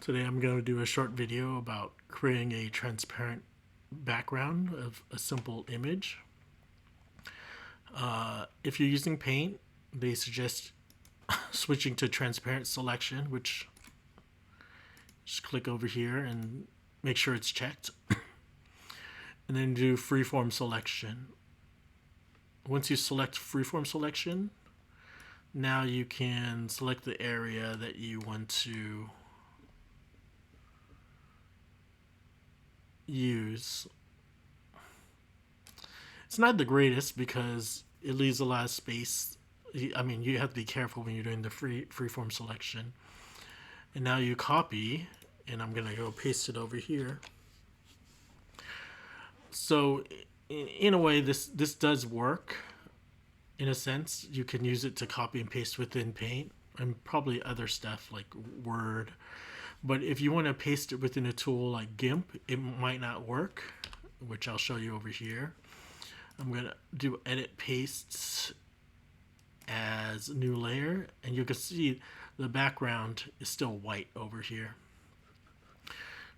Today I'm going to do a short video about creating a transparent background of a simple image. If you're using Paint, they suggest switching to transparent selection, which just click over here and make sure it's checked. And then do freeform selection. Once you select freeform selection, now you can select the area that you want to use. It's not the greatest because it leaves a lot of space. I mean, you have to be careful when you're doing the freeform selection. And now you copy, and I'm gonna go paste it over here. So in a way, this does work. In a sense, you can use it to copy and paste within Paint and probably other stuff like Word. But if you want to paste it within a tool like GIMP, it might not work, which I'll show you over here. I'm going to do edit pastes as new layer, and you can see the background is still white over here.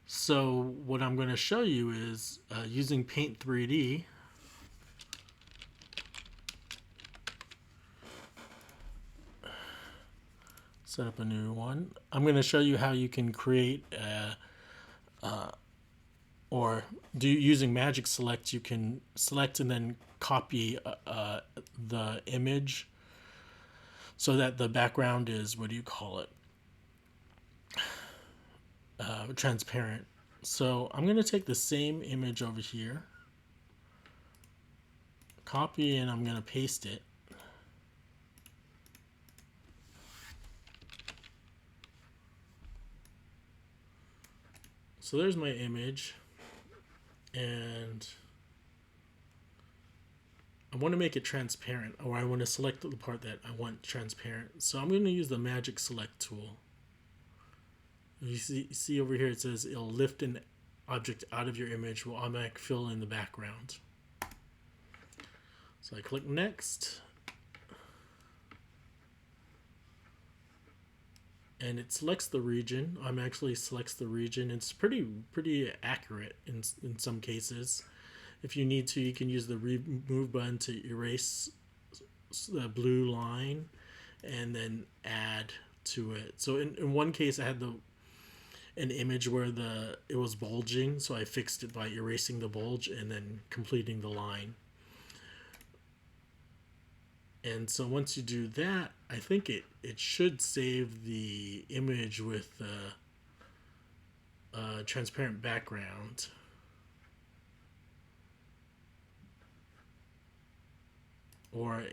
So what I'm going to show you is using Paint 3D. Set up a new one. I'm going to show you how you can create or using Magic Select, you can select and then copy the image so that the background is, what do you call it, transparent. So I'm going to take the same image over here, copy, and I'm going to paste it. So there's my image, and I want to make it transparent, or I want to select the part that I want transparent. So I'm going to use the Magic Select tool. You see over here it says it'll lift an object out of your image, will automatically fill in the background. So I click Next, and it selects the region. Automatically selects the region. It's pretty accurate in some cases. If you need to, you can use the remove button to erase the blue line and then add to it. So in one case I had an image where it was bulging, so I fixed it by erasing the bulge and then completing the line. And so once you do that, I think it should save the image with a transparent background. Or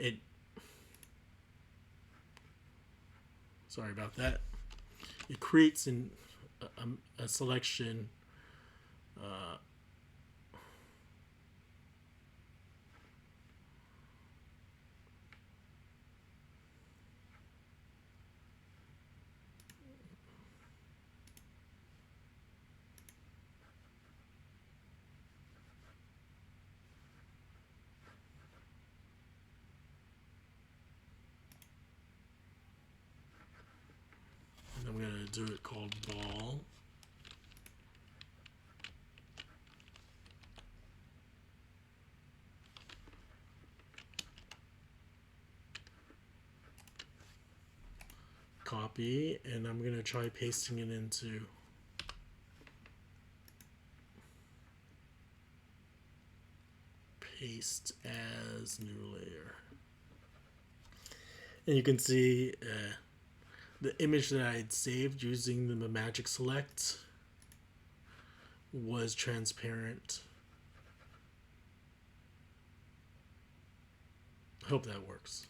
sorry about that. It creates a selection. I'm going to do it called ball. Copy, and I'm going to try pasting it into paste as new layer. And you can see the image that I had saved using the Magic Select was transparent. I hope that works.